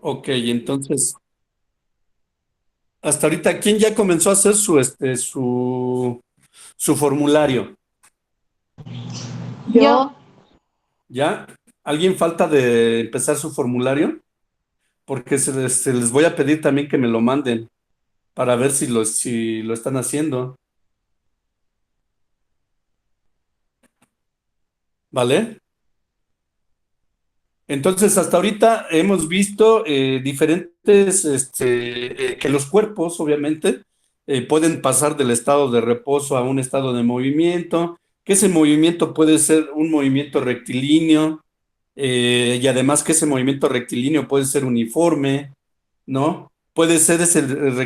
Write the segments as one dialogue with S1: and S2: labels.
S1: Ok, entonces, hasta ahorita, ¿quién ya comenzó a hacer su formulario?
S2: Yo,
S1: ¿Ya? ¿Alguien falta de empezar su formulario? Porque se les voy a pedir también que me lo manden para ver si lo están haciendo, ¿vale? Entonces, hasta ahorita hemos visto diferentes, que los cuerpos, obviamente, pueden pasar del estado de reposo a un estado de movimiento, que ese movimiento puede ser un movimiento rectilíneo, y además que ese movimiento rectilíneo puede ser uniforme, ¿no? Puede ser ese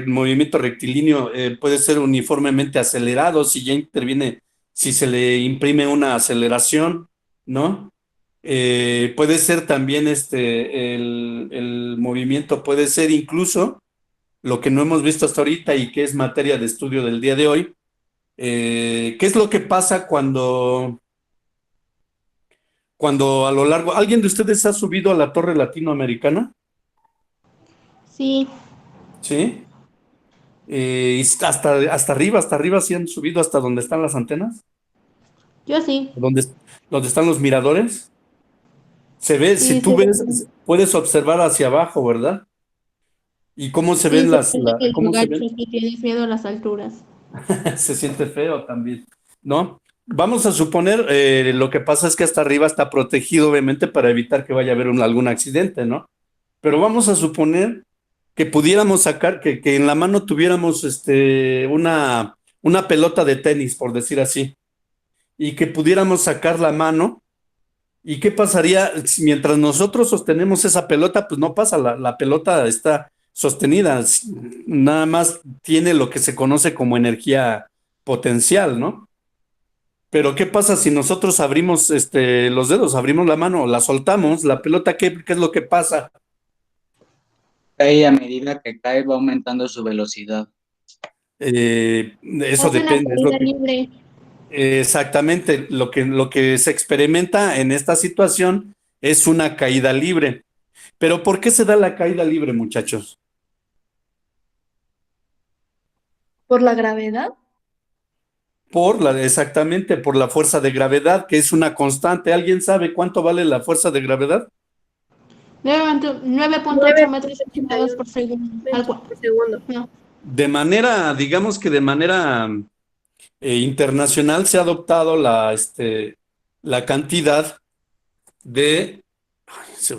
S1: movimiento rectilíneo, puede ser uniformemente acelerado si ya interviene, si se le imprime una aceleración, ¿no? Puede ser también el movimiento, puede ser incluso lo que no hemos visto hasta ahorita y que es materia de estudio del día de hoy. ¿Qué es lo que pasa cuando a lo largo, ¿alguien de ustedes ha subido a la torre latinoamericana?
S2: sí,
S1: ¿Sí? Y hasta arriba, ¿sí han subido hasta donde están las antenas?
S2: yo sí,
S1: ¿Donde están los miradores? Se ve, si
S2: sí,
S1: tú ves, puedes observar hacia abajo, ¿verdad? ¿Y cómo se
S2: sí,
S1: ven
S2: se siente medio
S1: cómo se
S2: gacho
S1: ven?
S2: si tienes miedo a las alturas.
S1: Se siente feo también, ¿no? Vamos a suponer, lo que pasa es que hasta arriba está protegido, obviamente, para evitar que vaya a haber algún accidente, ¿no? Pero vamos a suponer que pudiéramos sacar, que en la mano tuviéramos una pelota de tenis, por decir así, y que pudiéramos sacar la mano. ¿Y qué pasaría si mientras nosotros sostenemos esa pelota? Pues no pasa, la pelota está sostenida, nada más tiene lo que se conoce como energía potencial, ¿no? Pero ¿qué pasa si nosotros abrimos los dedos, abrimos la mano, la soltamos, la pelota, ¿qué es lo que pasa?
S3: Cae a medida que cae, va aumentando su velocidad.
S1: Eso
S2: Es una
S1: depende, es lo
S2: caída
S1: que
S2: libre.
S1: exactamente lo que se experimenta en esta situación es una caída libre. Pero ¿por qué se da la caída libre, muchachos?
S4: ¿Por la gravedad?
S1: Exactamente, por la fuerza de gravedad, que es una constante. ¿Alguien sabe cuánto vale la fuerza de gravedad?
S2: 9.8 metros centígrados
S4: 9,81
S2: por segundo.
S4: metros por segundo.
S2: No.
S1: De manera, digamos que de manera internacional se ha adoptado la cantidad de, ay,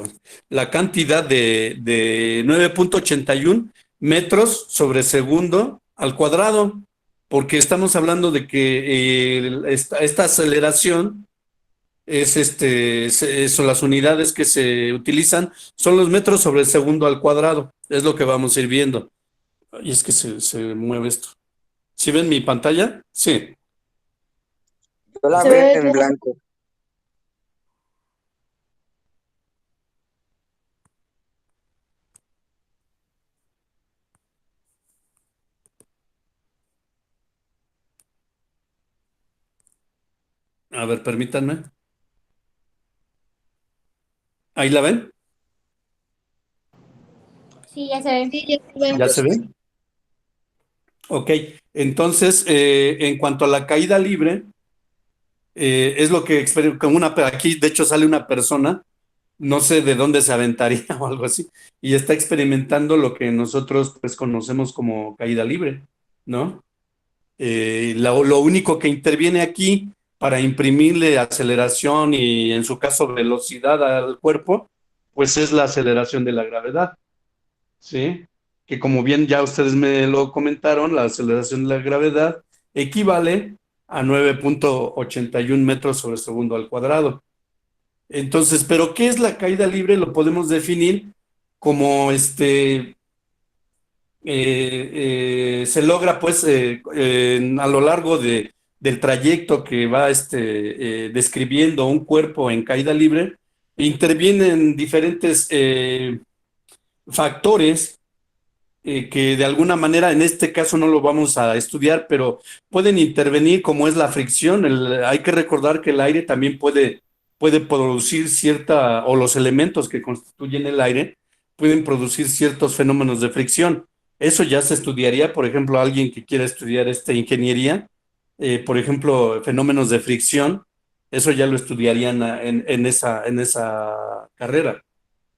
S1: la cantidad de 9.81 metros sobre segundo al cuadrado, porque estamos hablando de que esta aceleración son las unidades que se utilizan, son los metros sobre segundo al cuadrado, es lo que vamos a ir viendo. Y es que se mueve esto. ¿Sí ven mi pantalla? Sí.
S3: Yo la
S4: Se
S3: veo
S4: ve
S3: en
S4: que
S3: blanco.
S1: A ver, permítanme. ¿Ahí la ven?
S2: Sí, ya se ve.
S4: sí, ya se ve.
S1: ¿Ya se ve? Ok. Entonces, en cuanto a la caída libre, es lo que aquí de hecho sale una persona, no sé de dónde se aventaría o algo así, y está experimentando lo que nosotros pues conocemos como caída libre, ¿no? Lo único que interviene aquí para imprimirle aceleración y en su caso velocidad al cuerpo, pues es la aceleración de la gravedad, ¿sí? Que como bien ya ustedes me lo comentaron, la aceleración de la gravedad equivale a 9.81 metros sobre segundo al cuadrado. Entonces, ¿pero qué es la caída libre? Lo podemos definir como se logra pues a lo largo del trayecto que va describiendo un cuerpo en caída libre, intervienen diferentes factores que de alguna manera en este caso no lo vamos a estudiar, pero pueden intervenir como es la fricción. Hay que recordar que el aire también puede producir o los elementos que constituyen el aire pueden producir ciertos fenómenos de fricción. Eso ya se estudiaría, por ejemplo, alguien que quiera estudiar ingeniería, por ejemplo, fenómenos de fricción, eso ya lo estudiarían en esa carrera,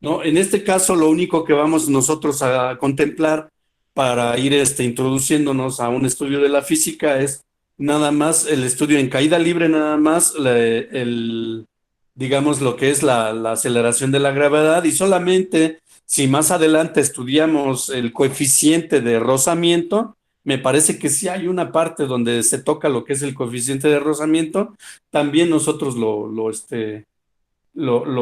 S1: ¿no? En este caso, lo único que vamos nosotros a contemplar para ir introduciéndonos a un estudio de la física es nada más el estudio en caída libre, nada más digamos, lo que es la aceleración de la gravedad, y solamente si más adelante estudiamos el coeficiente de rozamiento, me parece que sí hay una parte donde se toca lo que es el coeficiente de rozamiento, también nosotros lo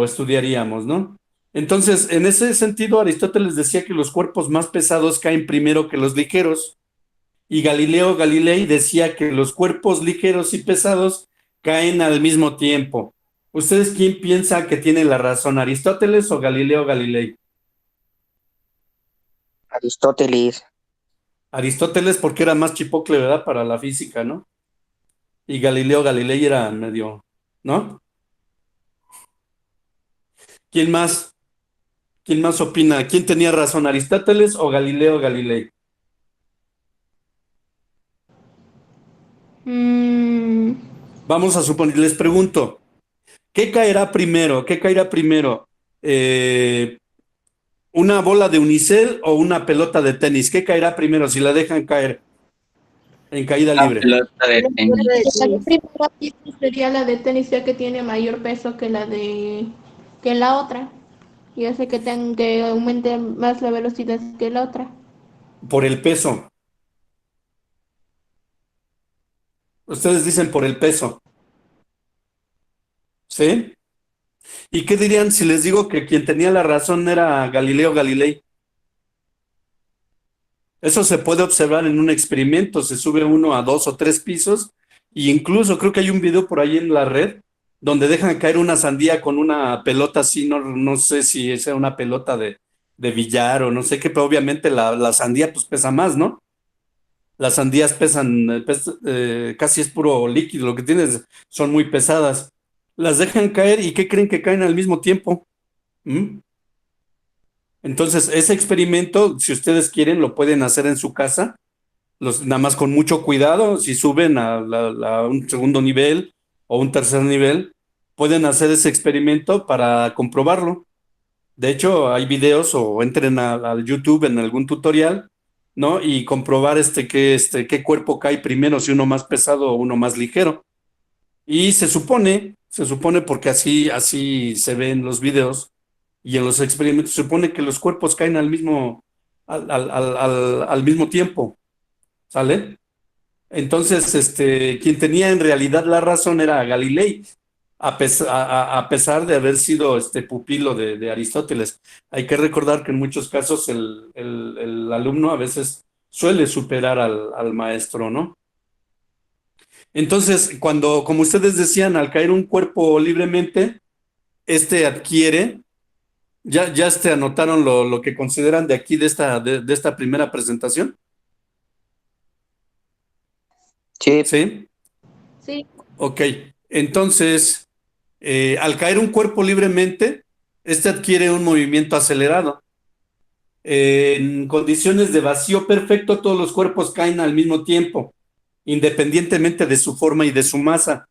S1: estudiaríamos, ¿no? Entonces, en ese sentido, Aristóteles decía que los cuerpos más pesados caen primero que los ligeros, y Galileo Galilei decía que los cuerpos ligeros y pesados caen al mismo tiempo. ¿Ustedes quién piensa que tiene la razón, Aristóteles o Galileo Galilei?
S5: Aristóteles.
S1: Aristóteles porque era más chipocle, ¿verdad? Para la física, ¿no? Y Galileo Galilei era medio, ¿no? ¿Quién más? ¿Quién más opina? ¿Quién tenía razón, Aristóteles o Galileo Galilei?
S2: Mm,
S1: Vamos a suponer, les pregunto, ¿qué caerá primero? ¿Qué caerá primero? Eh, ¿Una bola de unicel o una pelota de tenis? ¿Qué caerá primero si la dejan caer en caída
S3: La
S1: libre?
S3: pelota de tenis.
S2: la primera pieza sería la de tenis, ya que tiene mayor peso que que la otra. Y hace que aumente más la velocidad que la otra.
S1: Por el peso. Ustedes dicen por el peso, ¿sí? ¿Y qué dirían si les digo que quien tenía la razón era Galileo Galilei? Eso se puede observar en un experimento. Se sube uno a 2 o 3 pisos, e incluso creo que hay un video por ahí en la red donde dejan caer una sandía con una pelota así, no sé si es una pelota de billar o no sé qué, pero obviamente la sandía pues pesa más, ¿no? Las sandías pesan, casi es puro líquido, lo que tienes son muy pesadas. Las dejan caer y ¿qué creen que caen al mismo tiempo? ¿Mm? Entonces, ese experimento, si ustedes quieren, lo pueden hacer en su casa, nada más con mucho cuidado. Si suben a un segundo nivel o un tercer nivel, pueden hacer ese experimento para comprobarlo. De hecho, hay videos, o entren al YouTube en algún tutorial, ¿no? Y comprobar qué cuerpo cae primero, si uno más pesado o uno más ligero. Y se supone porque así se ve en los videos y en los experimentos, se supone que los cuerpos caen al mismo tiempo, ¿sale? Entonces, quien tenía en realidad la razón era Galilei, a pesar de haber sido pupilo de Aristóteles. Hay que recordar que en muchos casos el alumno a veces suele superar al maestro, ¿no? Entonces, como ustedes decían, al caer un cuerpo libremente, adquiere, ya anotaron lo que consideran de aquí, de esta primera presentación,
S5: Sí,
S1: ¿sí?
S2: Sí.
S1: Ok, entonces, al caer un cuerpo libremente, adquiere un movimiento acelerado. En condiciones de vacío perfecto, todos los cuerpos caen al mismo tiempo, independientemente de su forma y de su masa.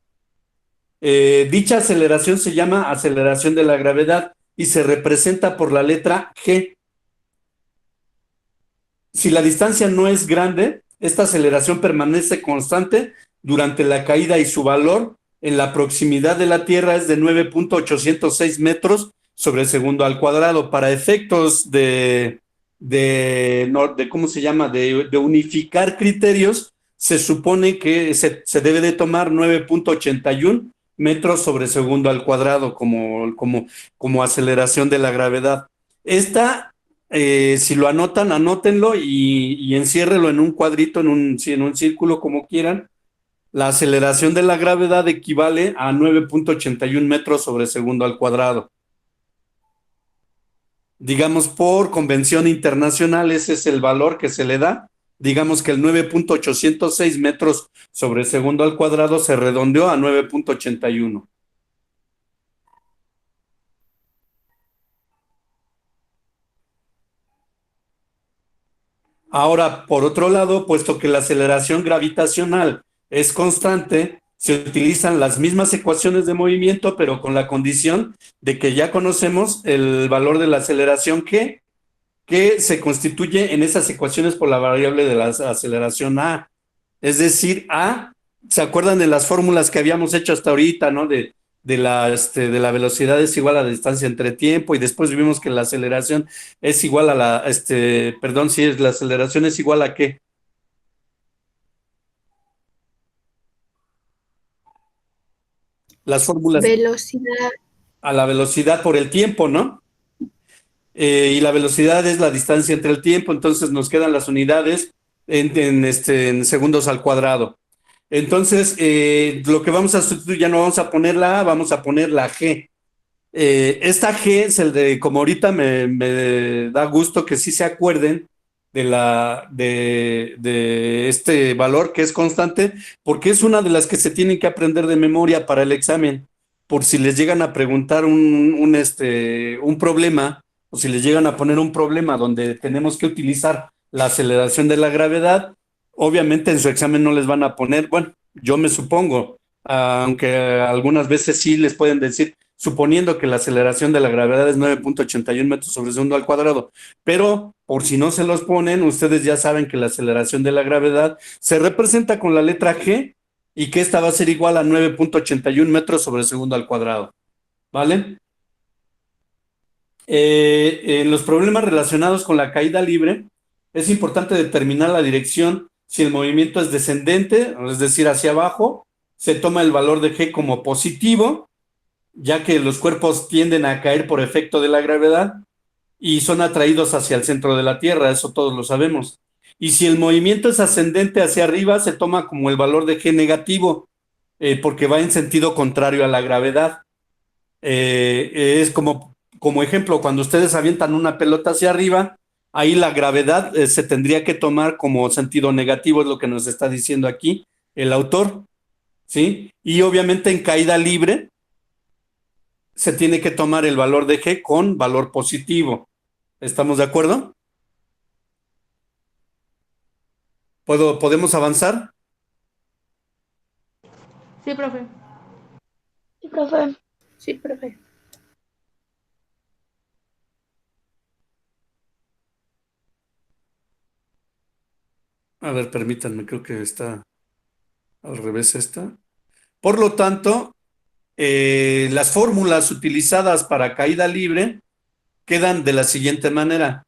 S1: Dicha aceleración se llama aceleración de la gravedad y se representa por la letra G. Si la distancia no es grande, esta aceleración permanece constante durante la caída y su valor en la proximidad de la Tierra es de 9.806 metros sobre segundo al cuadrado. Para efectos ¿cómo se llama? De unificar criterios, se supone que se debe de tomar 9.81 metros sobre segundo al cuadrado como aceleración de la gravedad. Si lo anotan, anótenlo y enciérrelo en un cuadrito, sí, en un círculo, como quieran. La aceleración de la gravedad equivale a 9.81 metros sobre segundo al cuadrado. Digamos, por convención internacional, ese es el valor que se le da. Digamos que el 9.806 metros sobre segundo al cuadrado se redondeó a 9.81. Ahora, por otro lado, puesto que la aceleración gravitacional es constante, se utilizan las mismas ecuaciones de movimiento, pero con la condición de que ya conocemos el valor de la aceleración que se constituye en esas ecuaciones por la variable de la aceleración A. Es decir, A, ¿se acuerdan de las fórmulas que habíamos hecho hasta ahorita, ¿no? De la velocidad es igual a la distancia entre tiempo y después vimos que la aceleración es igual a perdón, sí, la aceleración es igual a qué? Las fórmulas
S4: Velocidad.
S1: a la velocidad por el tiempo, ¿no? Y la velocidad es la distancia entre el tiempo, entonces nos quedan las unidades en segundos al cuadrado. Entonces, lo que vamos a sustituir, ya no vamos a poner la A, vamos a poner la G. Esta G es el de, como ahorita me da gusto que sí se acuerden de este valor que es constante, porque es una de las que se tienen que aprender de memoria para el examen, por si les llegan a preguntar un problema, o si les llegan a poner un problema donde tenemos que utilizar la aceleración de la gravedad, obviamente en su examen no les van a poner, bueno, yo me supongo, aunque algunas veces sí les pueden decir, suponiendo que la aceleración de la gravedad es 9.81 metros sobre segundo al cuadrado. Pero por si no se los ponen, ustedes ya saben que la aceleración de la gravedad se representa con la letra G y que esta va a ser igual a 9.81 metros sobre segundo al cuadrado. ¿Vale? En los problemas relacionados con la caída libre, es importante determinar la dirección. Si el movimiento es descendente, es decir, hacia abajo, se toma el valor de G como positivo, ya que los cuerpos tienden a caer por efecto de la gravedad y son atraídos hacia el centro de la Tierra, eso todos lo sabemos. Y si el movimiento es ascendente hacia arriba, se toma como el valor de G negativo, porque va en sentido contrario a la gravedad. Es como ejemplo, cuando ustedes avientan una pelota hacia arriba, ahí la gravedad se tendría que tomar como sentido negativo, es lo que nos está diciendo aquí el autor, ¿sí? Y obviamente en caída libre, se tiene que tomar el valor de G con valor positivo. ¿Estamos de acuerdo? ¿Podemos avanzar?
S2: Sí, profe.
S4: Sí, profe. Sí, profe.
S1: A ver, permítanme, creo que está al revés esta. Por lo tanto, las fórmulas utilizadas para caída libre quedan de la siguiente manera.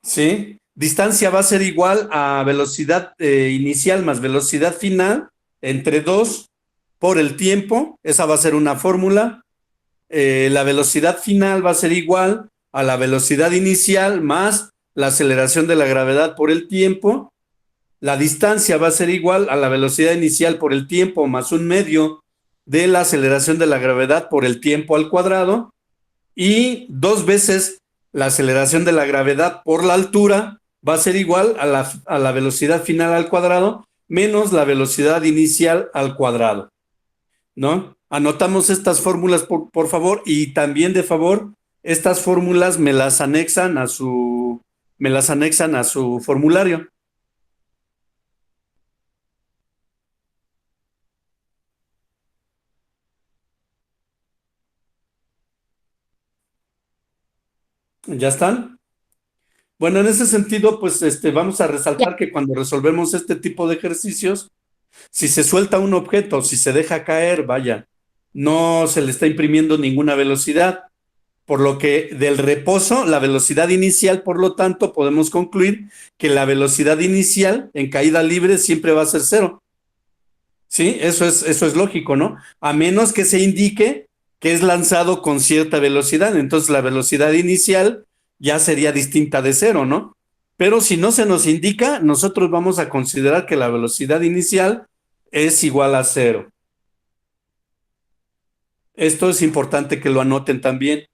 S1: ¿Sí? Distancia va a ser igual a velocidad inicial más velocidad final entre 2 por el tiempo. Esa va a ser una fórmula. La velocidad final va a ser igual a la velocidad inicial más la aceleración de la gravedad por el tiempo. La distancia va a ser igual a la velocidad inicial por el tiempo más un medio de la aceleración de la gravedad por el tiempo al cuadrado y dos veces la aceleración de la gravedad por la altura va a ser igual a la velocidad final al cuadrado menos la velocidad inicial al cuadrado, ¿no? Anotamos estas fórmulas, por favor, y también de favor, estas fórmulas me las anexan a su formulario. ¿Ya están? Bueno, en ese sentido, pues vamos a
S4: Ya.
S1: resaltar que cuando resolvemos este tipo de ejercicios, si se suelta un objeto, si se deja caer, vaya, no se le está imprimiendo ninguna velocidad, por lo que del reposo, la velocidad inicial, por lo tanto, podemos concluir que la velocidad inicial en caída libre siempre va a ser cero. Sí, eso es lógico, ¿no? A menos que se indique que es lanzado con cierta velocidad, entonces la velocidad inicial ya sería distinta de cero, ¿no? Pero si no se nos indica, nosotros vamos a considerar que la velocidad inicial es igual a cero. Esto es importante que lo anoten también.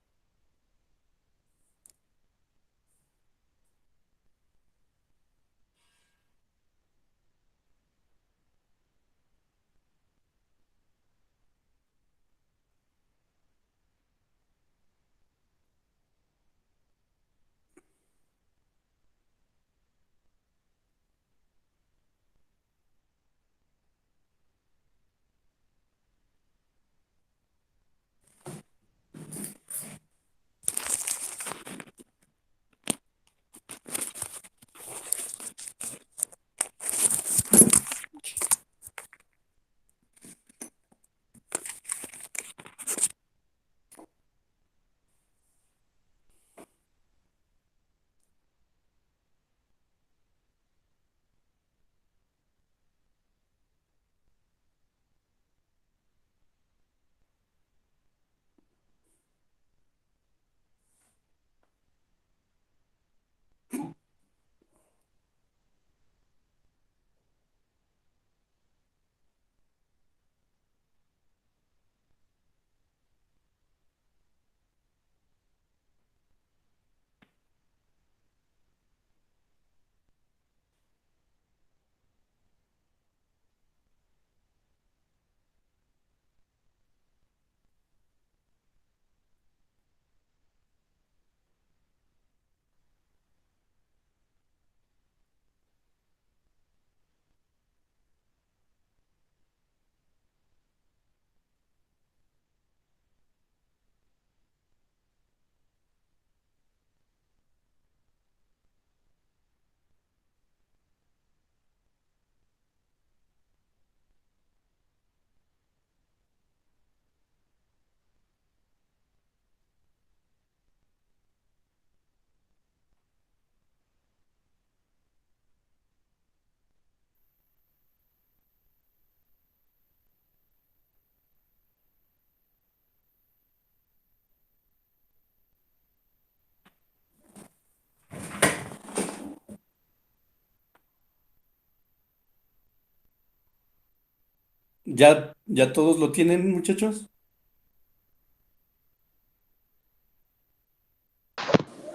S1: ¿Ya todos lo tienen, muchachos?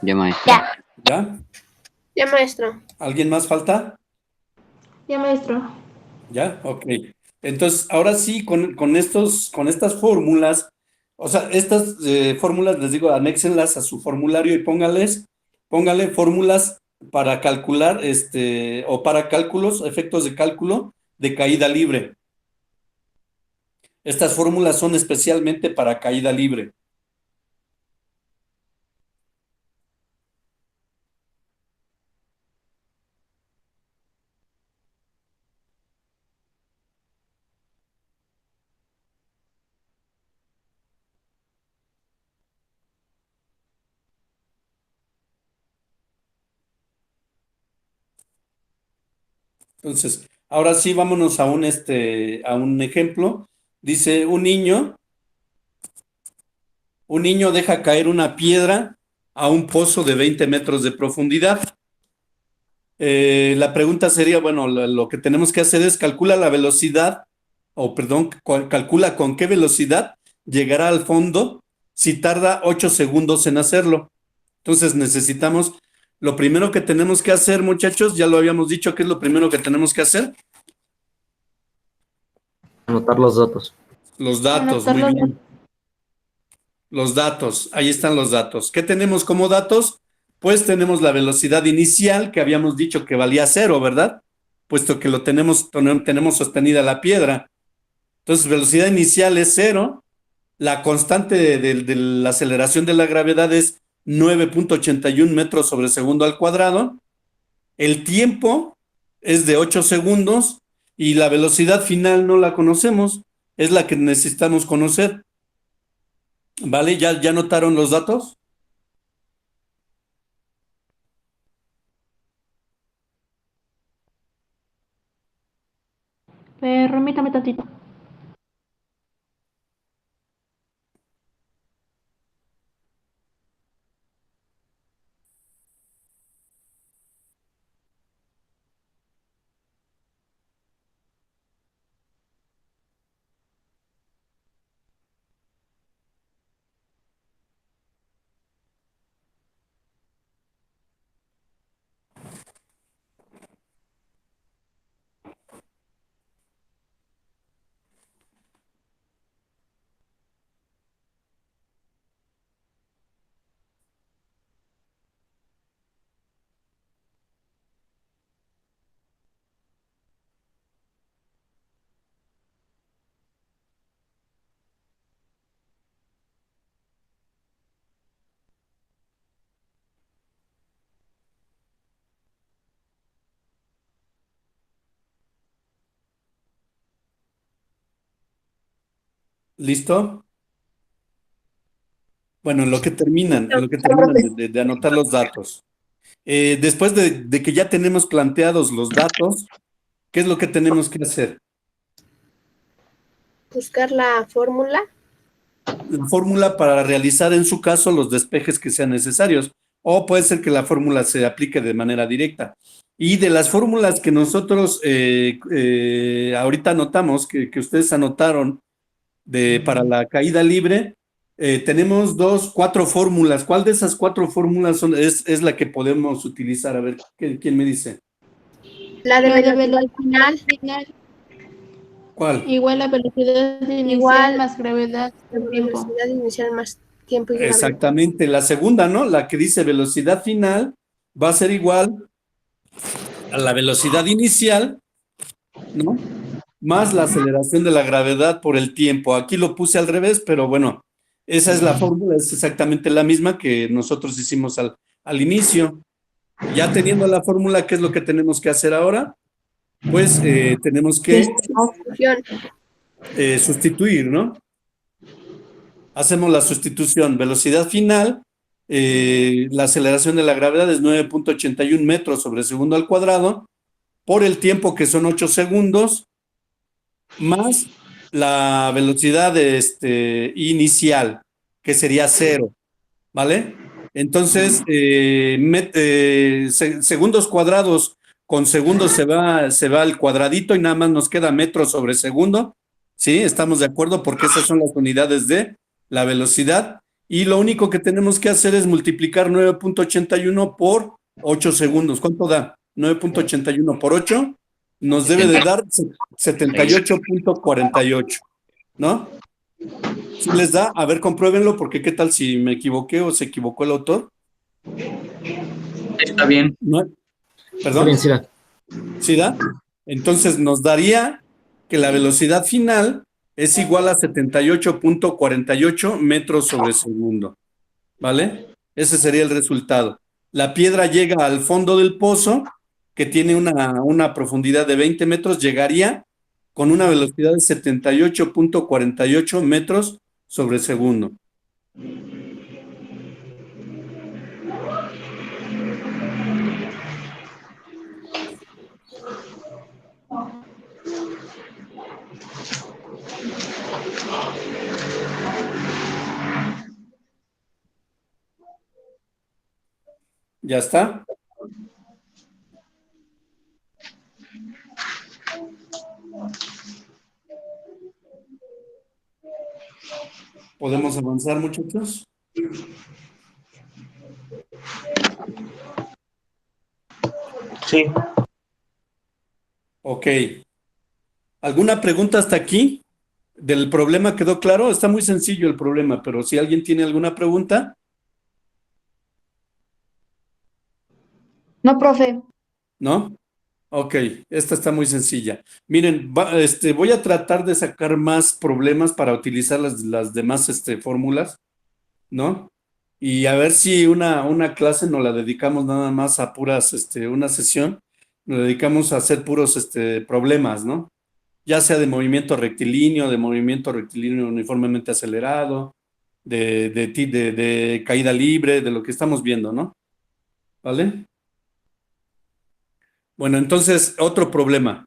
S5: Ya, maestro.
S4: Ya.
S1: ¿Ya?
S4: Ya, maestro.
S1: ¿Alguien más falta?
S2: Ya, maestro.
S1: ¿Ya? Ok. Entonces, ahora sí, con estas fórmulas, o sea, estas fórmulas, les digo, anéxenlas a su formulario y póngale fórmulas para calcular, o para cálculos, efectos de cálculo de caída libre. Estas fórmulas son especialmente para caída libre. Entonces, ahora sí, vámonos a un ejemplo. Dice, un niño deja caer una piedra a un pozo de 20 metros de profundidad. La pregunta sería, bueno, lo que tenemos que hacer es calcula la velocidad, o perdón, calcula con qué velocidad llegará al fondo si tarda 8 segundos en hacerlo. Entonces necesitamos, lo primero que tenemos que hacer, muchachos, ya lo habíamos dicho, ¿qué es lo primero que tenemos que hacer?
S6: Anotar los datos.
S1: Los datos,
S2: Anotar
S1: muy
S2: los
S1: bien. Los datos, ahí están los datos. ¿Qué tenemos como datos? Pues tenemos la velocidad inicial que habíamos dicho que valía 0, ¿verdad? Puesto que tenemos sostenida la piedra. Entonces, velocidad inicial es 0. La constante de la aceleración de la gravedad es 9.81 metros sobre segundo al cuadrado. El tiempo es de 8 segundos y la velocidad final no la conocemos. Es la que necesitamos conocer. ¿Vale? ¿Ya notaron los datos?
S2: Permítame tantito.
S1: ¿Listo? Bueno, en lo que terminan de anotar los datos. Después de que ya tenemos planteados los datos, ¿qué es lo que tenemos que hacer?
S4: Buscar la fórmula.
S1: La fórmula para realizar en su caso los despejes que sean necesarios, o puede ser que la fórmula se aplique de manera directa. Y de las fórmulas que nosotros ahorita anotamos, que ustedes anotaron para la caída libre, tenemos cuatro fórmulas. ¿Cuál de esas cuatro fórmulas es la que podemos utilizar? A ver, ¿quién me dice?
S4: La de
S2: La de
S4: velocidad final.
S1: ¿Cuál?
S2: Igual a velocidad inicial
S4: Igual
S2: más gravedad del tiempo.
S4: velocidad inicial más tiempo y gravedad.
S1: Exactamente, la segunda, ¿no? La que dice velocidad final va a ser igual a la velocidad inicial, ¿no? Más la aceleración de la gravedad por el tiempo. Aquí lo puse al revés, pero bueno, esa es la fórmula, es exactamente la misma que nosotros hicimos al inicio. Ya teniendo la fórmula, ¿qué es lo que tenemos que hacer ahora? Pues tenemos que sustituir, ¿no? Hacemos la sustitución. Velocidad final, la aceleración de la gravedad es 9.81 metros sobre segundo al cuadrado, por el tiempo que son 8 segundos, más la velocidad inicial, que sería 0, ¿vale? Entonces, segundos cuadrados con segundos se va al cuadradito y nada más nos queda metros sobre segundo. ¿Sí? ¿Estamos de acuerdo? Porque esas son las unidades de la velocidad. Y lo único que tenemos que hacer es multiplicar 9.81 por 8 segundos. ¿Cuánto da? 9.81 por 8 nos debe de dar 78.48, ¿no? Si les da, a ver, compruébenlo, porque qué tal si me equivoqué o se equivocó el autor.
S3: Está bien.
S1: ¿No?
S6: Está
S1: ¿Perdón?
S6: bien, sí da.
S1: ¿Sí da? Entonces nos daría que la velocidad final es igual a 78.48 metros sobre segundo, ¿vale? Ese sería el resultado. La piedra llega al fondo del pozo, que tiene una profundidad de 20 metros, llegaría con una velocidad de 78.48 metros sobre segundo. ¿Ya está? ¿Podemos avanzar, muchachos?
S7: Sí.
S1: Ok. ¿Alguna pregunta hasta aquí? ¿Del problema quedó claro? Está muy sencillo el problema, pero si alguien tiene alguna pregunta,
S8: No, profe.
S1: ¿no? Ok, esta está muy sencilla. Miren, voy a tratar de sacar más problemas para utilizar las demás fórmulas, ¿no? Y a ver si una clase nos la dedicamos nada más a puras, una sesión, nos dedicamos a hacer puros problemas, ¿no? Ya sea de movimiento rectilíneo uniformemente acelerado, de caída libre, de lo que estamos viendo, ¿no? ¿Vale? Bueno, entonces, otro problema.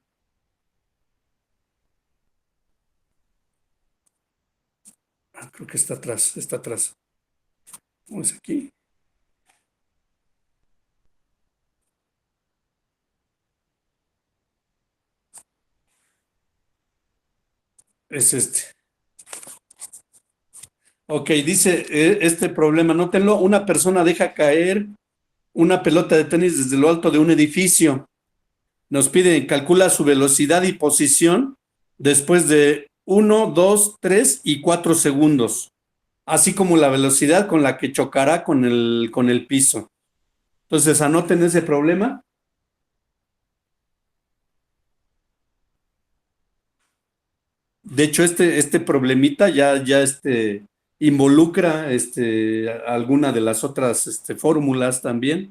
S1: Creo que está atrás, está atrás. ¿Cómo es aquí? Es este. Ok, dice este problema, nótenlo, una persona deja caer una pelota de tenis desde lo alto de un edificio. Nos pide, calcula su velocidad y posición después de 1, 2, 3 y 4 segundos, así como la velocidad con la que chocará con el piso. Entonces, anoten ese problema. De hecho, este problemita ya involucra alguna de las otras fórmulas también.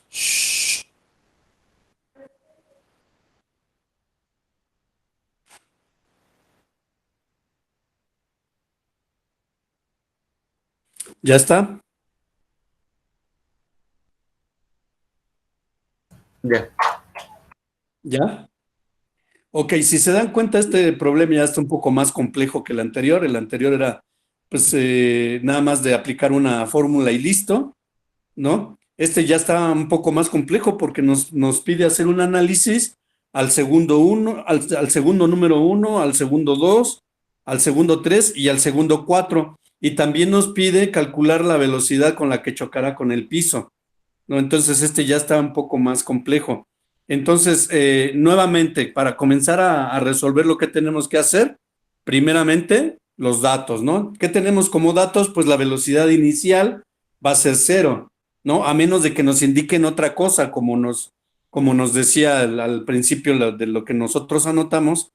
S1: Shh. ¿Ya está?
S7: Ya.
S1: ¿Ya? Ok, si se dan cuenta, este problema ya está un poco más complejo que el anterior. El anterior era, pues, nada más de aplicar una fórmula y listo, ¿no? Este ya está un poco más complejo porque nos pide hacer un análisis al segundo uno, al segundo número 1, al segundo 2, al segundo 3 y al segundo 4. Y también nos pide calcular la velocidad con la que chocará con el piso, ¿no? Entonces este ya está un poco más complejo. Entonces, nuevamente, para comenzar a resolver lo que tenemos que hacer, primeramente, los datos, ¿no? ¿Qué tenemos como datos? Pues la velocidad inicial va a ser 0, ¿no? A menos de que nos indiquen otra cosa, como nos decía al principio de lo que nosotros anotamos.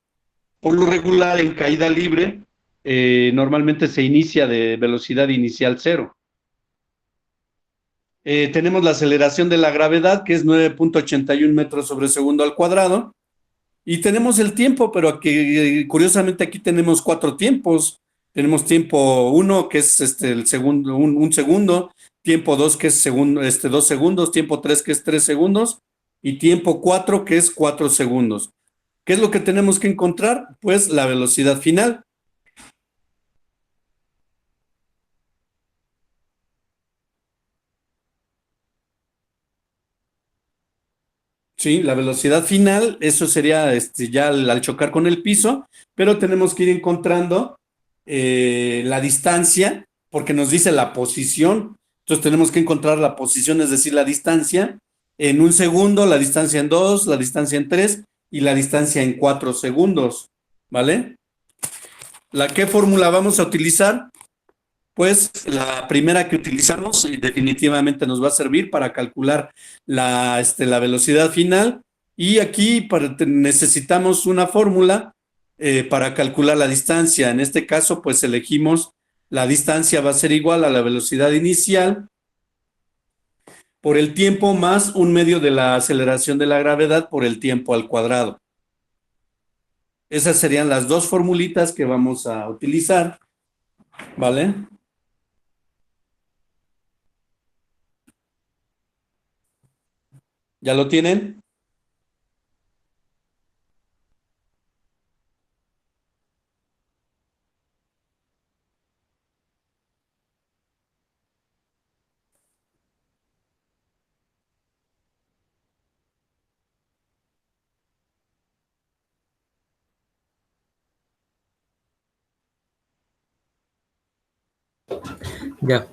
S1: Por lo regular, en caída libre, normalmente se inicia de velocidad inicial 0, tenemos la aceleración de la gravedad, que es 9.81 metros sobre segundo al cuadrado. Y tenemos el tiempo, pero aquí, curiosamente aquí tenemos 4 tiempos. Tenemos tiempo 1, que es el segundo, un segundo, tiempo 2, que es 2 segundos, tiempo 3, que es 3 segundos, y tiempo 4, que es 4 segundos. ¿Qué es lo que tenemos que encontrar? Pues la velocidad final. Sí, la velocidad final, eso sería ya al chocar con el piso, pero tenemos que ir encontrando la distancia, porque nos dice la posición. Entonces tenemos que encontrar la posición, es decir, la distancia en 1 segundo, la distancia en 2, la distancia en 3 y la distancia en 4 segundos. ¿Vale? ¿Qué fórmula vamos a utilizar? Pues la primera que utilizamos definitivamente nos va a servir para calcular la velocidad final, y aquí necesitamos una fórmula para calcular la distancia. En este caso, pues elegimos la distancia va a ser igual a la velocidad inicial por el tiempo más 1/2 de la aceleración de la gravedad por el tiempo al cuadrado. Esas serían las dos formulitas que vamos a utilizar, ¿vale? ¿Ya lo tienen?
S7: Ya.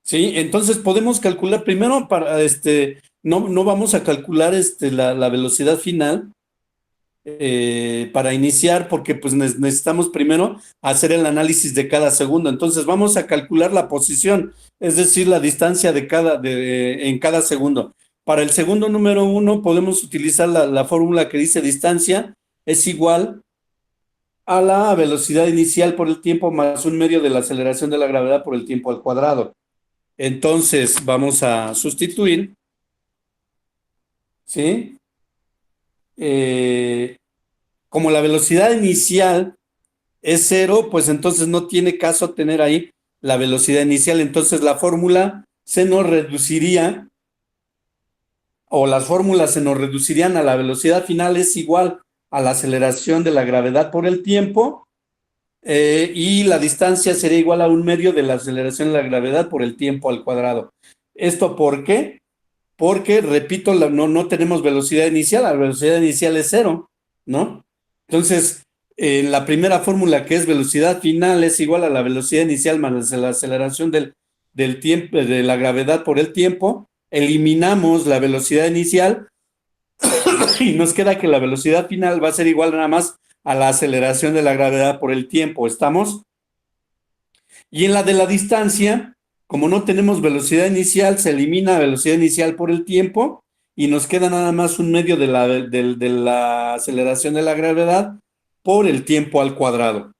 S1: Sí, entonces podemos calcular primero no vamos a calcular la velocidad final para iniciar, porque pues necesitamos primero hacer el análisis de cada segundo. Entonces vamos a calcular la posición, es decir, la distancia en cada segundo. Para el segundo número 1 podemos utilizar la fórmula que dice distancia es igual a la velocidad inicial por el tiempo más 1/2 de la aceleración de la gravedad por el tiempo al cuadrado. Entonces vamos a sustituir, ¿sí? Como la velocidad inicial es 0, pues entonces no tiene caso tener ahí la velocidad inicial. Entonces la fórmula se nos reduciría, o las fórmulas se nos reducirían a la velocidad final es igual a la aceleración de la gravedad por el tiempo, y la distancia sería igual a 1/2 de la aceleración de la gravedad por el tiempo al cuadrado. ¿Esto por qué? Porque, repito, no tenemos velocidad inicial, la velocidad inicial es 0, ¿no? Entonces, la primera fórmula, que es velocidad final, es igual a la velocidad inicial más la aceleración del tiempo, de la gravedad por el tiempo. Eliminamos la velocidad inicial y nos queda que la velocidad final va a ser igual nada más a la aceleración de la gravedad por el tiempo. ¿Estamos? Y en la de la distancia, como no tenemos velocidad inicial, se elimina velocidad inicial por el tiempo y nos queda nada más 1/2 de la aceleración de la gravedad por el tiempo al cuadrado.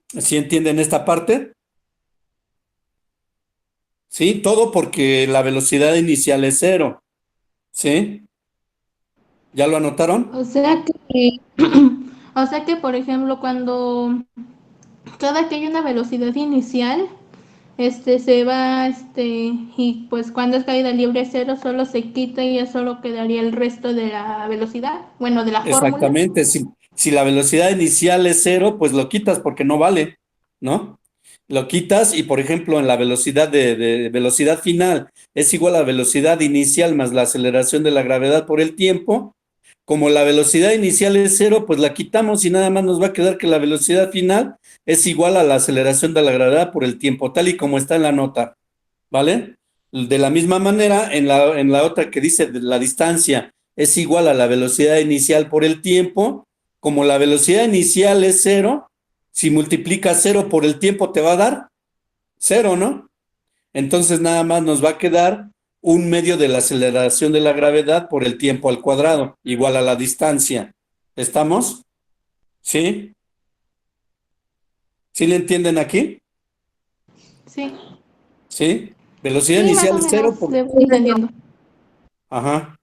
S1: ¿Sí entienden esta parte? Sí, todo porque la velocidad inicial es 0. ¿Sí? ¿Ya lo anotaron?
S2: O sea que, o sea que, por ejemplo, cuando cada que hay una velocidad inicial, se va, y pues cuando es caída libre cero, solo se quita y ya solo quedaría el resto de la velocidad, bueno, de la fórmula.
S1: Exactamente. Si la velocidad inicial es 0, pues lo quitas porque no vale, ¿no? Lo quitas y, por ejemplo, en la velocidad de velocidad final es igual a la velocidad inicial más la aceleración de la gravedad por el tiempo. Como la velocidad inicial es 0, pues la quitamos y nada más nos va a quedar que la velocidad final es igual a la aceleración de la gravedad por el tiempo, tal y como está en la nota, ¿vale? De la misma manera, en la otra que dice la distancia es igual a la velocidad inicial por el tiempo, como la velocidad inicial es 0, si multiplicas 0 por el tiempo te va a dar 0, ¿no? Entonces nada más nos va a quedar 1/2 de la aceleración de la gravedad por el tiempo al cuadrado, igual a la distancia. ¿Estamos? ¿Sí? ¿Sí le entienden aquí?
S2: Sí.
S1: ¿Sí? Velocidad
S2: Sí, más
S1: inicial
S2: o
S1: es cero
S2: menos le voy entendiendo.
S1: ajá.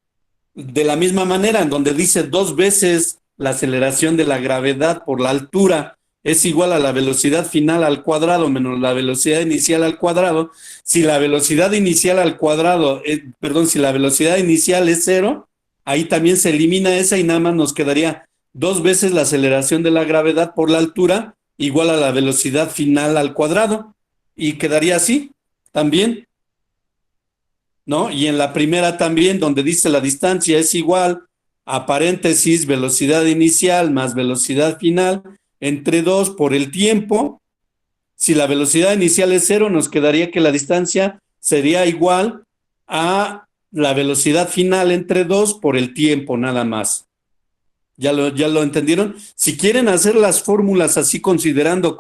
S1: De la misma manera, en donde dice 2 veces la aceleración de la gravedad por la altura es igual a la velocidad final al cuadrado menos la velocidad inicial al cuadrado. Si la velocidad inicial al cuadrado, perdón, si la velocidad inicial es cero, ahí también se elimina esa y nada más nos quedaría 2 veces la aceleración de la gravedad por la altura igual a la velocidad final al cuadrado. Y quedaría así también. ¿No? Y en la primera también, donde dice la distancia es igual a paréntesis, velocidad inicial más velocidad final entre 2 por el tiempo. Si la velocidad inicial es cero, nos quedaría que la distancia sería igual a la velocidad final entre 2 por el tiempo, nada más. Ya lo entendieron? Si quieren hacer las fórmulas así considerando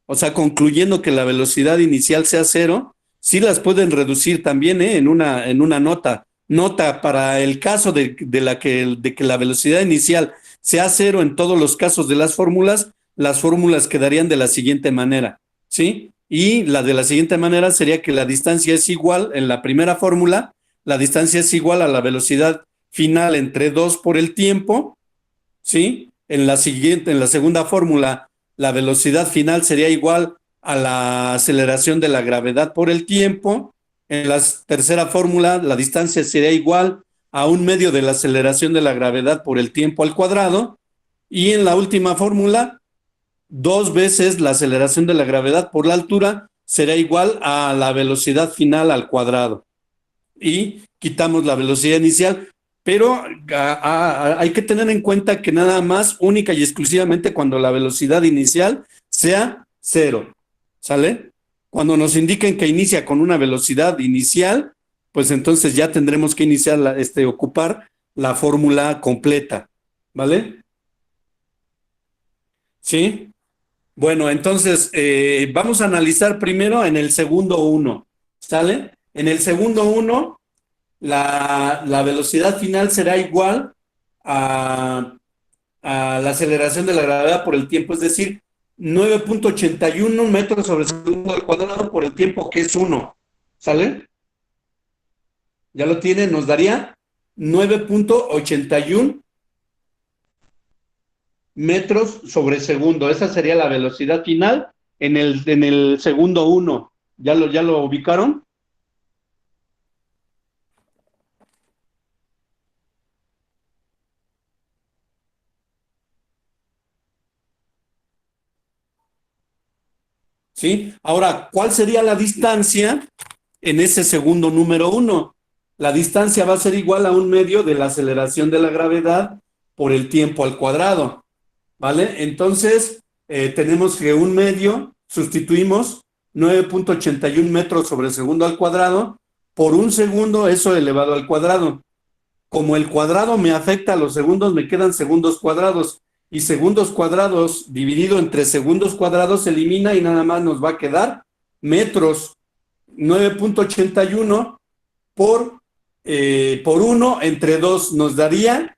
S1: o sea, concluyendo que la velocidad inicial sea cero, sí las pueden reducir también, en una nota. Nota para el caso de que la velocidad inicial sea cero en todos los casos de las fórmulas quedarían de la siguiente manera, ¿sí? Y la de la siguiente manera sería que la distancia es igual, en la primera fórmula, la distancia es igual a la velocidad final entre 2 por el tiempo, ¿sí? En la segunda fórmula, la velocidad final sería igual a la aceleración de la gravedad por el tiempo. En la tercera fórmula, la distancia sería igual a 1/2 de la aceleración de la gravedad por el tiempo al cuadrado. Y en la última fórmula, 2 veces la aceleración de la gravedad por la altura será igual a la velocidad final al cuadrado. Y quitamos la velocidad inicial, pero hay que tener en cuenta que nada más, única y exclusivamente cuando la velocidad inicial sea cero, ¿sale? Cuando nos indiquen que inicia con una velocidad inicial, pues entonces ya tendremos que iniciar, ocupar la fórmula completa, ¿vale? ¿Sí? Bueno, entonces vamos a analizar primero en el segundo uno, ¿sale? En el segundo uno, la velocidad final será igual a, a la aceleración de la gravedad por el tiempo, es decir, 9.81 metros sobre segundo al cuadrado por el tiempo que es 1. ¿Sale? Ya lo tiene, nos daría 9.81 metros sobre segundo. Esa sería la velocidad final en el segundo 1. Ya lo ubicaron? ¿Sí? Ahora, ¿cuál sería la distancia en ese segundo número 1? La distancia va a ser igual a 1/2 de la aceleración de la gravedad por el tiempo al cuadrado, ¿vale? Entonces, tenemos que 1/2, sustituimos 9.81 metros sobre segundo al cuadrado por 1 segundo, eso elevado al cuadrado. Como el cuadrado me afecta a los segundos, me quedan segundos cuadrados. Y segundos cuadrados dividido entre segundos cuadrados se elimina y nada más nos va a quedar metros. 9.81 por 1 entre 2 nos daría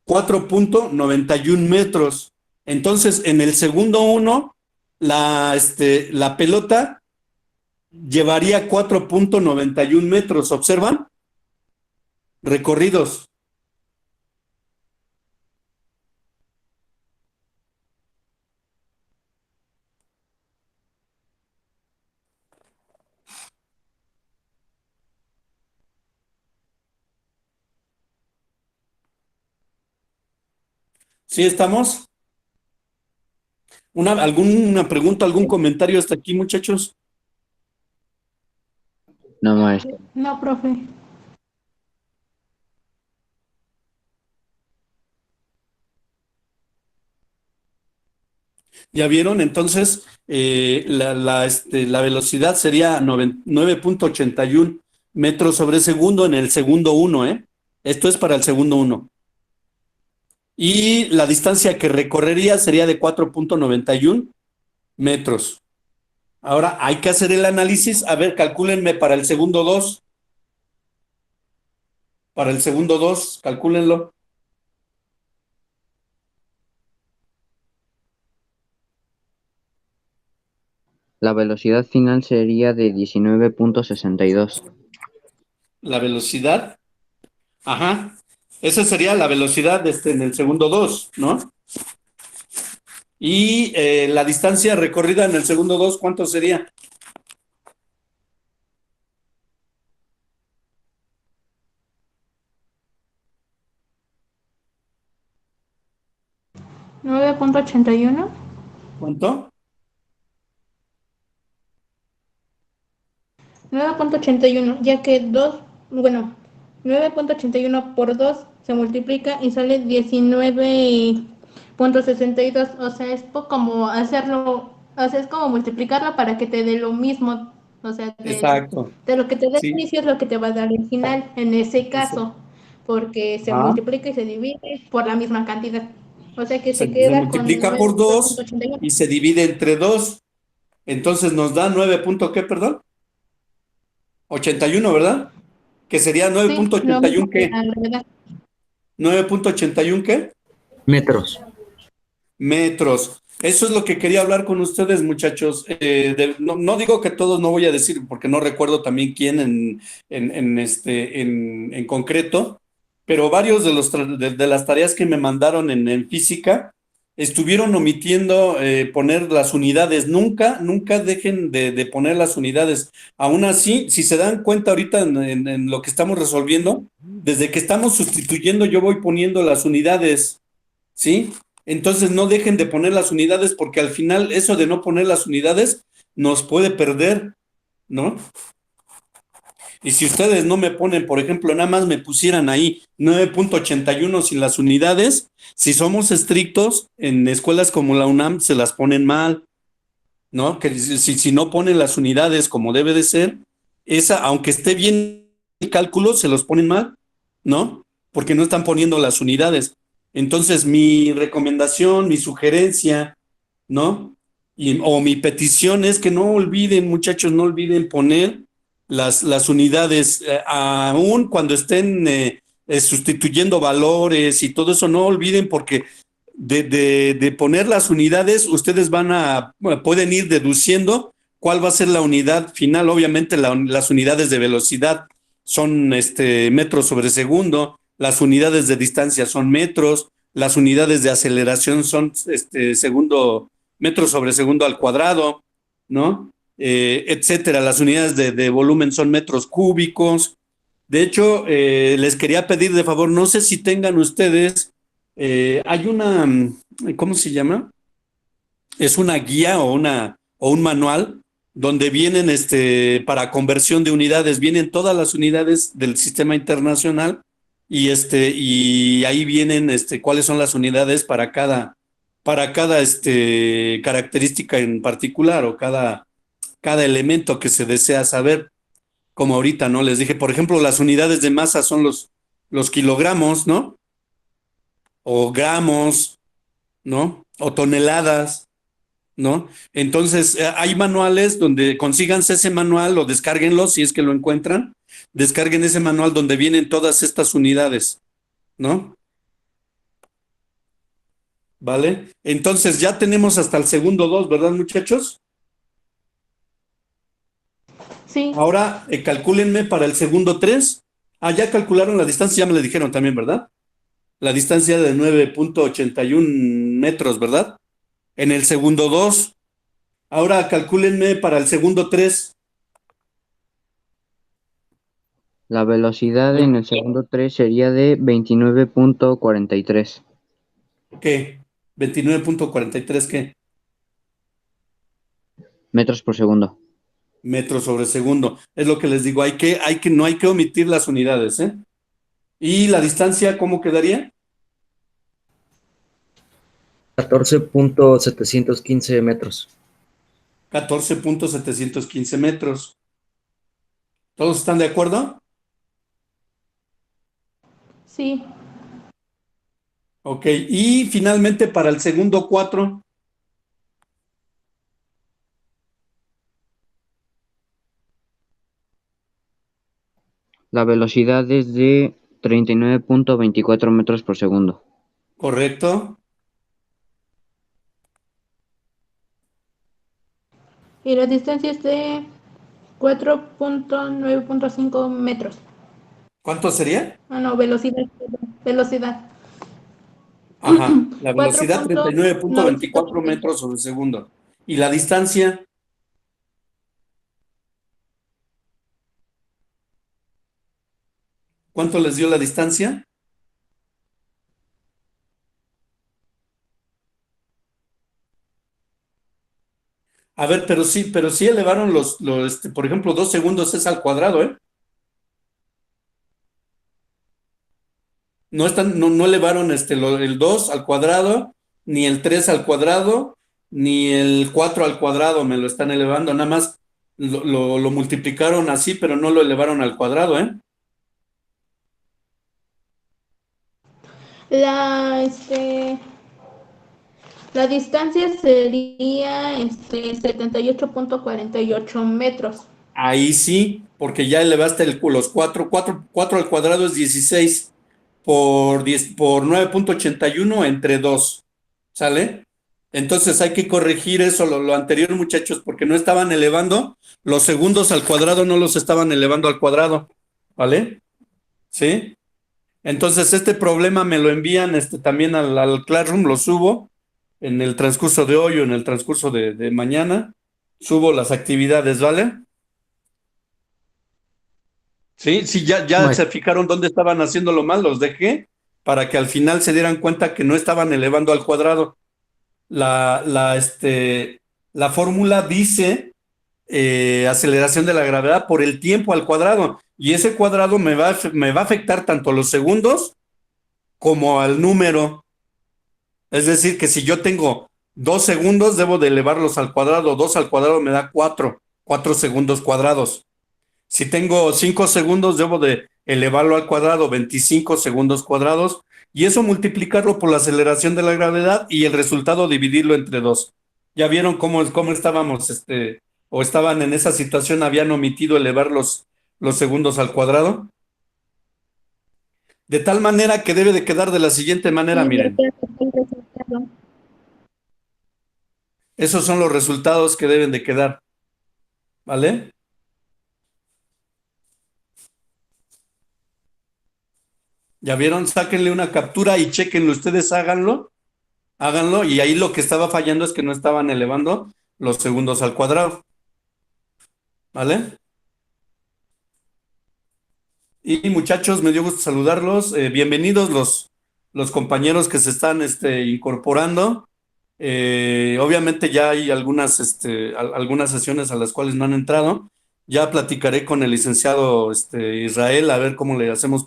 S1: 4.91 metros. Entonces, en el segundo 1, la pelota llevaría 4.91 metros. ¿Observan? Recorridos. ¿Sí estamos? ¿Alguna pregunta, algún comentario hasta aquí, muchachos?
S5: No, maestro.
S2: No, profe.
S1: ¿Ya vieron? Entonces, la velocidad sería 9.81 metros sobre segundo en el segundo 1, ¿eh? Esto es para el segundo 1. Y la distancia que recorrería sería de 4.91 metros. Ahora hay que hacer el análisis. A ver, calcúlenme para el segundo 2. Para el segundo 2, calcúlenlo.
S5: La velocidad final sería de 19.62.
S1: La velocidad, ajá, esa sería la velocidad en el segundo 2, ¿no? Y la distancia recorrida en el segundo 2, ¿cuánto sería?
S2: ¿9.81?
S1: ¿Cuánto?
S2: 9.81, ya que 2, bueno, 9.81 por 2 se multiplica y sale 19.62. O sea, es como hacerlo, o sea, es como multiplicarlo para que te dé lo mismo. O sea,
S1: Exacto,
S2: de lo que te dé el
S1: sí.
S2: inicio es lo que te va a dar el final, en ese caso, porque se
S1: Ajá.
S2: multiplica y se divide por la misma cantidad. O sea que
S1: Se,
S2: se
S1: se
S2: queda con
S1: multiplica por 2
S2: 9.81.
S1: y se divide entre 2. Entonces nos da 9 punto, ¿qué, perdón? 81, ¿verdad? Que sería
S2: Sí, lo
S1: 9.81,
S2: mismo que
S1: ¿qué?
S2: la gravedad.
S1: 9.81, ¿qué?
S7: Metros.
S1: Metros. Eso es lo que quería hablar con ustedes, muchachos. No, no digo que todos, no voy a decir, porque no recuerdo también quién en concreto, pero varios de las tareas que me mandaron en física estuvieron omitiendo poner las unidades. Nunca, nunca dejen de poner las unidades. Aún así, si se dan cuenta ahorita en lo que estamos resolviendo, desde que estamos sustituyendo, yo voy poniendo las unidades. ¿Sí? Entonces no dejen de poner las unidades porque al final eso de no poner las unidades nos puede perder, ¿no? Y si ustedes no me ponen, por ejemplo, nada más me pusieran ahí 9.81 sin las unidades, si somos estrictos, en escuelas como la UNAM se las ponen mal, ¿no? Que si no ponen las unidades como debe de ser, esa, aunque esté bien el cálculo, se los ponen mal, ¿no? Porque no están poniendo las unidades. Entonces, mi recomendación, mi sugerencia, ¿no? O mi petición es que no olviden, muchachos, no olviden poner las unidades, aún cuando estén sustituyendo valores y todo eso, no olviden porque de poner las unidades, ustedes pueden ir deduciendo cuál va a ser la unidad final. Obviamente las unidades de velocidad son metros sobre segundo, las unidades de distancia son metros, las unidades de aceleración son segundo, metros sobre segundo al cuadrado, ¿no? Etcétera. Las unidades de volumen son metros cúbicos. De hecho, les quería pedir de favor, no sé si tengan ustedes, hay ¿cómo se llama? Es una guía o un manual donde vienen para conversión de unidades, vienen todas las unidades del sistema internacional y ahí vienen cuáles son las unidades para cada característica en particular o cada elemento que se desea saber, como ahorita, ¿no? Les dije, por ejemplo, las unidades de masa son los kilogramos, ¿no? O gramos, ¿no? O toneladas, ¿no? Entonces, hay manuales donde consíganse ese manual o descárguenlo si es que lo encuentran. Descarguen ese manual donde vienen todas estas unidades, ¿no? ¿Vale? Entonces, ya tenemos hasta el segundo 2, ¿verdad, muchachos?
S2: Sí,
S1: Ahora, calcúlenme para el segundo 3. Ah, ya calcularon la distancia, ya me la dijeron también, ¿verdad? La distancia de 9.81 metros, ¿verdad? En el segundo 2. Ahora calcúlenme para el segundo 3.
S5: La velocidad en el segundo 3 sería de 29.43
S1: ¿Qué? 29.43, ¿qué?
S5: metros por segundo.
S1: Metros sobre segundo. Es lo que les digo, no hay que omitir las unidades, ¿eh? ¿Y la distancia cómo quedaría?
S7: 14.715 metros.
S1: 14.715 metros. ¿Todos están de acuerdo?
S2: sí.
S1: Ok, y finalmente para el segundo 4.
S5: La velocidad es de 39.24 metros por segundo.
S1: ¿Correcto?
S2: y la distancia es de 4.9.5 metros.
S1: ¿Cuánto sería?
S2: Ah, no, velocidad. Velocidad.
S1: Ajá, la velocidad 39.24
S2: 4.9.5.
S1: metros sobre segundo. ¿Y la distancia? ¿Cuánto les dio la distancia? A ver, pero sí elevaron por ejemplo, 2 segundos es al cuadrado, ¿eh? No elevaron el 2 al cuadrado, ni el 3 al cuadrado, ni el 4 al cuadrado, me lo están elevando, nada más lo multiplicaron así, pero no lo elevaron al cuadrado, ¿eh?
S2: La, la distancia sería 78.48 metros.
S1: Ahí sí, porque ya elevaste los 4 al cuadrado es 16 por 9.81 entre 2, ¿sale? Entonces hay que corregir eso, lo anterior, muchachos, porque no estaban elevando los segundos al cuadrado, no los estaban elevando al cuadrado, ¿vale? ¿Sí? Entonces este problema me lo envían también al Classroom, lo subo en el transcurso de hoy o en el transcurso de mañana, subo las actividades, ¿vale? Sí, sí, ya
S7: Bueno,
S1: se fijaron dónde estaban haciéndolo mal, los dejé para que al final se dieran cuenta que no estaban elevando al cuadrado. La fórmula dice aceleración de la gravedad por el tiempo al cuadrado, y ese cuadrado me va a afectar tanto los segundos como al número. Es decir, que si yo tengo 2 segundos, debo de elevarlos al cuadrado. 2 al cuadrado me da 4 segundos cuadrados. Si tengo 5 segundos, debo de elevarlo al cuadrado, 25 segundos cuadrados, y eso multiplicarlo por la aceleración de la gravedad y el resultado dividirlo entre 2. ¿Ya vieron cómo estábamos, o estaban en esa situación, habían omitido elevar los segundos al cuadrado? De tal manera que debe de quedar de la siguiente manera,
S2: Sí,
S1: miren. Esos son los resultados que deben de quedar, ¿vale? ¿Ya vieron? Sáquenle una captura y chequenlo, ustedes háganlo, y ahí lo que estaba fallando es que no estaban elevando los segundos al cuadrado, ¿vale? Y muchachos, me dio gusto saludarlos. Bienvenidos los compañeros que se están incorporando. Obviamente ya hay algunas sesiones a las cuales no han entrado. Ya platicaré con el licenciado Israel a ver cómo le hacemos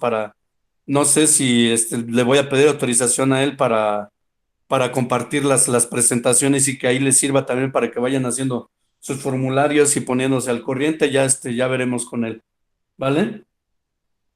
S1: no sé si le voy a pedir autorización a él para compartir las presentaciones y que ahí les sirva también para que vayan haciendo sus formularios y poniéndose al corriente. Ya veremos con él, ¿vale?